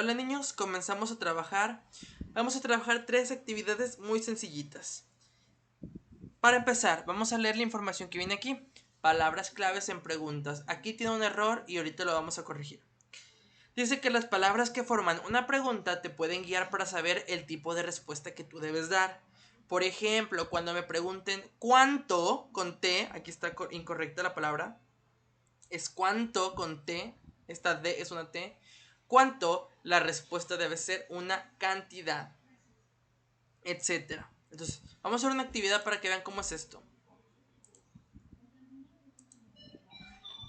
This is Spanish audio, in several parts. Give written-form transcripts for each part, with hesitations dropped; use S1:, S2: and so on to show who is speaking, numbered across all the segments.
S1: Hola niños, comenzamos a trabajar. Vamos a trabajar 3 actividades muy sencillitas. Para empezar, vamos a leer la información que viene aquí. Palabras claves en preguntas. Aquí tiene un error y ahorita lo vamos a corregir. Dice que las palabras que forman una pregunta te pueden guiar para saber el tipo de respuesta que tú debes dar. Por ejemplo, cuando me pregunten ¿cuánto? Con T, aquí está incorrecta la palabra. Es cuánto con T, esta D es una T. ¿Cuánto? La respuesta debe ser una cantidad, etcétera. Entonces, vamos a hacer una actividad para que vean cómo es esto.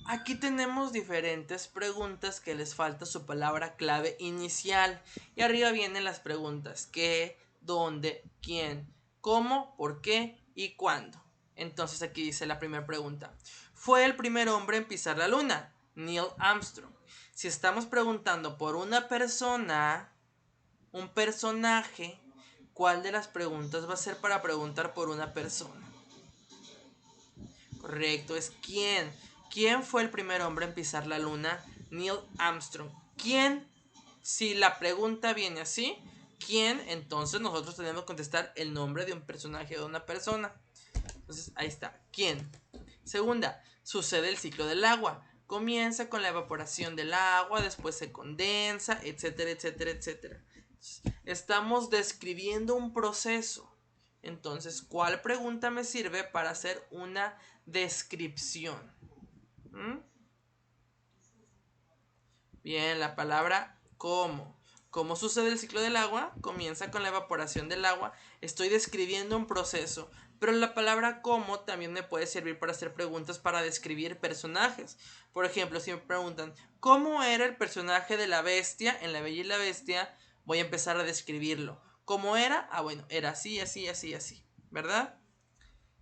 S1: Aquí tenemos diferentes preguntas que les falta su palabra clave inicial. Y arriba vienen las preguntas: ¿qué? ¿Dónde? ¿Quién? ¿Cómo? ¿Por qué? ¿Y cuándo? Entonces aquí dice la primera pregunta. ¿Fue el primer hombre en pisar la luna? Neil Armstrong. Si estamos preguntando por una persona, un personaje, ¿cuál de las preguntas va a ser para preguntar por una persona? Correcto, es ¿quién? ¿Quién fue el primer hombre en pisar la luna? Neil Armstrong. ¿Quién? Si la pregunta viene así, ¿quién? Entonces nosotros tenemos que contestar el nombre de un personaje o de una persona. Entonces ahí está, ¿quién? Segunda, sucede el ciclo del agua. Comienza con la evaporación del agua, después se condensa, etcétera, etcétera, etcétera. Estamos describiendo un proceso. Entonces, ¿cuál pregunta me sirve para hacer una descripción? Bien, la palabra cómo. ¿Cómo sucede el ciclo del agua? Comienza con la evaporación del agua. Estoy describiendo un proceso. Pero la palabra cómo también me puede servir para hacer preguntas para describir personajes. Por ejemplo, si me preguntan ¿cómo era el personaje de la bestia en La Bella y la Bestia? Voy a empezar a describirlo. ¿Cómo era? Ah, bueno, era así, así, así, así. ¿Verdad?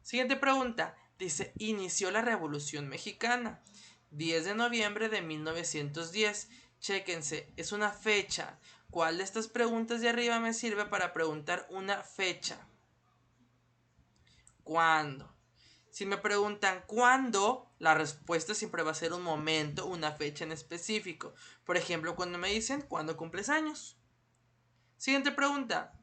S1: Siguiente pregunta. Dice, inició la Revolución Mexicana. 10 de noviembre de 1910. Chéquense, es una fecha. ¿Cuál de estas preguntas de arriba me sirve para preguntar una fecha? ¿Cuándo? Si me preguntan cuándo, la respuesta siempre va a ser un momento, una fecha en específico. Por ejemplo, cuando me dicen ¿cuándo cumples años? Siguiente pregunta.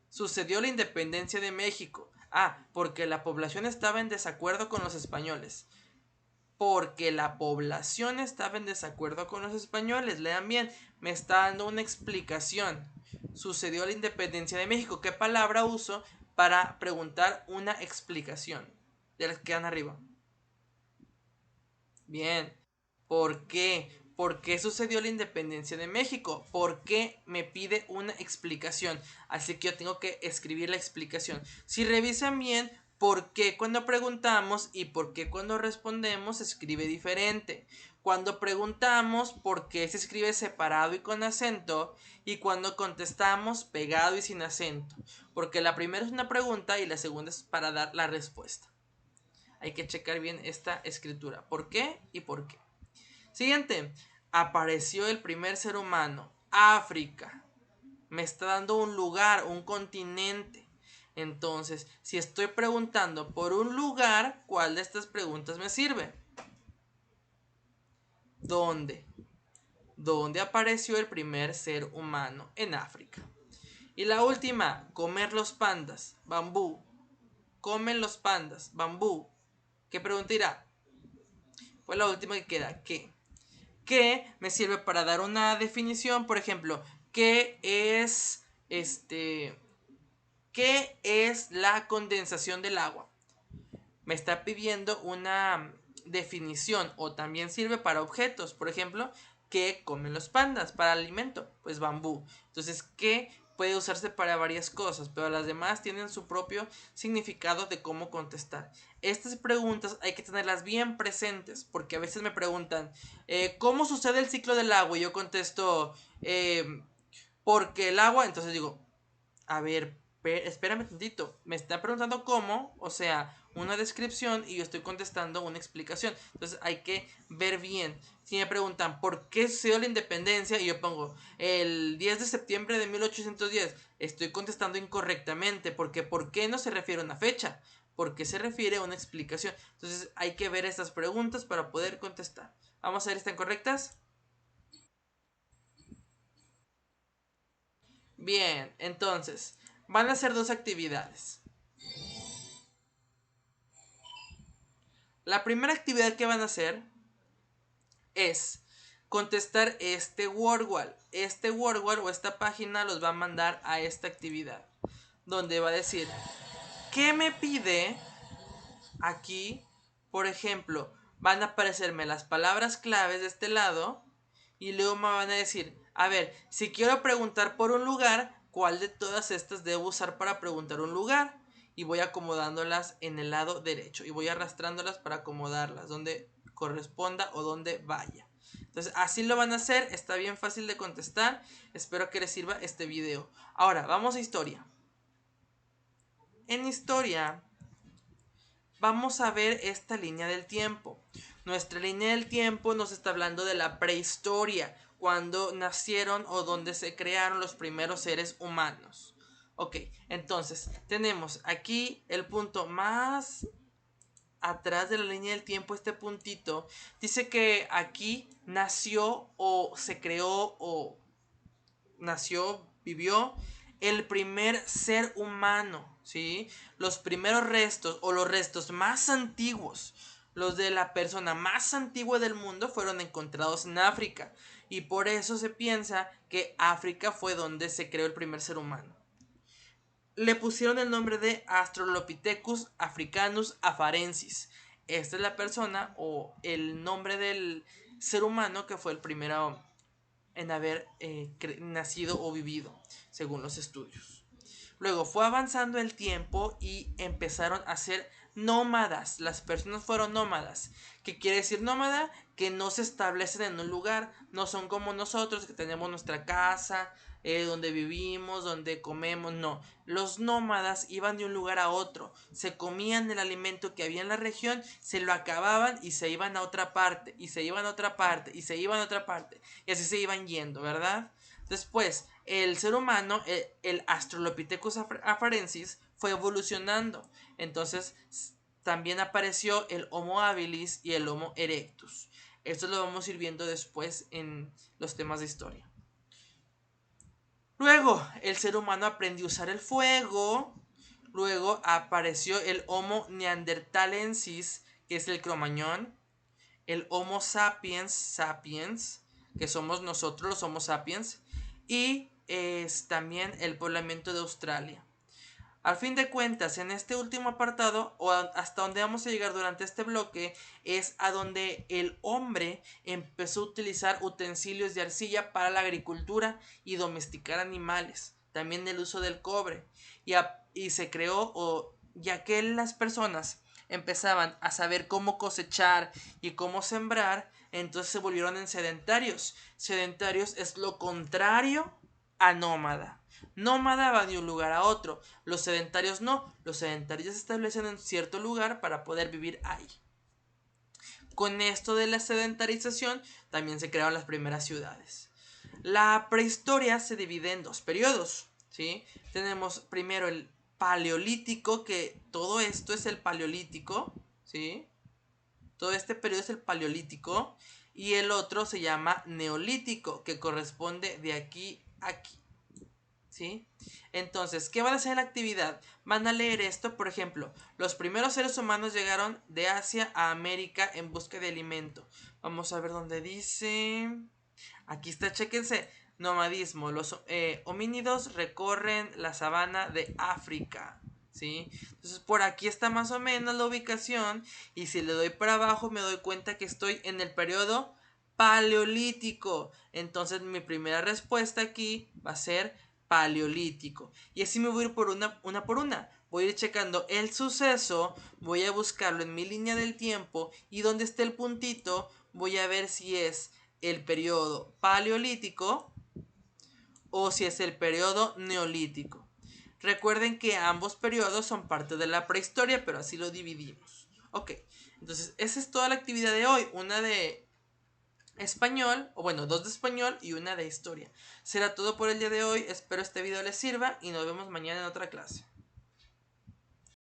S1: Sucedió la independencia de México. Ah, porque la población estaba en desacuerdo con los españoles. Porque la población estaba en desacuerdo con los españoles. Lean bien, me está dando una explicación. Sucedió la independencia de México. ¿Qué palabra uso para preguntar una explicación? Ya les quedan arriba. Bien. ¿Por qué? ¿Por qué sucedió la independencia de México? ¿Por qué me pide una explicación? Así que yo tengo que escribir la explicación. Si revisan bien, ¿por qué cuando preguntamos y por qué cuando respondemos se escribe diferente? Cuando preguntamos, ¿por qué se escribe separado y con acento? Y cuando contestamos, pegado y sin acento. Porque la primera es una pregunta y la segunda es para dar la respuesta. Hay que checar bien esta escritura. ¿Por qué y por qué? Siguiente. Apareció el primer ser humano. África. Me está dando un lugar, un continente. Entonces, si estoy preguntando por un lugar, ¿cuál de estas preguntas me sirve? ¿Dónde? ¿Dónde apareció el primer ser humano? En África. Y la última, comer los pandas. Bambú. Comen los pandas. Bambú. ¿Qué pregunta irá? Pues la última que queda. ¿Qué? Que me sirve para dar una definición, por ejemplo, ¿qué es qué es la condensación del agua? Me está pidiendo una definición o también sirve para objetos, por ejemplo, ¿qué comen los pandas para alimento? Pues bambú. Entonces, ¿qué puede usarse para varias cosas? Pero las demás tienen su propio significado de cómo contestar. Estas preguntas hay que tenerlas bien presentes porque a veces me preguntan ¿cómo sucede el ciclo del agua? Y yo contesto porque el agua, entonces digo, a ver, espérame tantito. Me está preguntando cómo, o sea, una descripción y yo estoy contestando una explicación. Entonces hay que ver bien. Si me preguntan por qué sucedió la independencia y yo pongo el 10 de septiembre de 1810, estoy contestando incorrectamente porque ¿por qué no se refiere a una fecha? Porque se refiere a una explicación. Entonces hay que ver estas preguntas para poder contestar. Vamos a ver, ¿están correctas? Bien, entonces, van a ser dos actividades. La primera actividad que van a hacer es contestar este WordWall. Este WordWall o esta página los va a mandar a esta actividad, donde va a decir, ¿qué me pide? Aquí, por ejemplo, van a aparecerme las palabras claves de este lado y luego me van a decir, a ver, si quiero preguntar por un lugar, ¿cuál de todas estas debo usar para preguntar un lugar? Y voy acomodándolas en el lado derecho y voy arrastrándolas para acomodarlas donde corresponda o donde vaya. Entonces así lo van a hacer, está bien fácil de contestar, espero que les sirva este video. Ahora, vamos a historia. En historia vamos a ver esta línea del tiempo. Nuestra línea del tiempo nos está hablando de la prehistoria, cuando nacieron o donde se crearon los primeros seres humanos. Ok, entonces tenemos aquí el punto más atrás de la línea del tiempo, este puntito, dice que aquí nació o se creó o nació, vivió el primer ser humano, ¿sí? Los primeros restos o los restos más antiguos, los de la persona más antigua del mundo fueron encontrados en África y por eso se piensa que África fue donde se creó el primer ser humano. Le pusieron el nombre de Australopithecus africanus afarensis. Esta es la persona o el nombre del ser humano que fue el primero en haber nacido o vivido, según los estudios. Luego fue avanzando el tiempo y empezaron a ser nómadas. Las personas fueron nómadas. ¿Qué quiere decir nómada? Que no se establecen en un lugar. No son como nosotros que tenemos nuestra casa, donde vivimos, donde comemos. No. Los nómadas iban de un lugar a otro. Se comían el alimento que había en la región, se lo acababan y se iban a otra parte. Y se iban a otra parte. Y se iban a otra parte. Y así se iban yendo, ¿verdad? Después, el ser humano, el Australopithecus afarensis, fue evolucionando. Entonces, también apareció el Homo habilis y el Homo erectus. Esto lo vamos a ir viendo después en los temas de historia. Luego, el ser humano aprendió a usar el fuego. Luego apareció el Homo neanderthalensis, que es el cromañón. El Homo sapiens sapiens, que somos nosotros los Homo sapiens. Y es también el poblamiento de Australia. Al fin de cuentas, en este último apartado, o hasta donde vamos a llegar durante este bloque, es a donde el hombre empezó a utilizar utensilios de arcilla para la agricultura y domesticar animales. También el uso del cobre. Y se creó, ya que las personas empezaban a saber cómo cosechar y cómo sembrar, entonces se volvieron en sedentarios. Sedentarios es lo contrario a nómada. Nómada va de un lugar a otro. Los sedentarios no. Los sedentarios se establecen en cierto lugar para poder vivir ahí. Con esto de la sedentarización también se crearon las primeras ciudades. La prehistoria se divide en dos periodos, ¿sí? Tenemos primero el paleolítico, que todo esto es el paleolítico, ¿sí? Todo este periodo es el paleolítico. Y el otro se llama neolítico, que corresponde de aquí a aquí. ¿Sí? Entonces, ¿qué van a hacer en la actividad? Van a leer esto, por ejemplo, los primeros seres humanos llegaron de Asia a América en busca de alimento. Vamos a ver dónde dice. Aquí está, chéquense. Nomadismo. Los homínidos recorren la sabana de África. ¿Sí? Entonces, por aquí está más o menos la ubicación. Y si le doy para abajo, me doy cuenta que estoy en el periodo paleolítico. Entonces, mi primera respuesta aquí va a ser paleolítico. Y así me voy a ir por una por una. Voy a ir checando el suceso, voy a buscarlo en mi línea del tiempo y donde esté el puntito voy a ver si es el periodo paleolítico o si es el periodo neolítico. Recuerden que ambos periodos son parte de la prehistoria, pero así lo dividimos. Ok, entonces esa es toda la actividad de hoy. Una de español, o bueno, dos de español y una de historia. Será todo por el día de hoy, espero este video les sirva y nos vemos mañana en otra clase.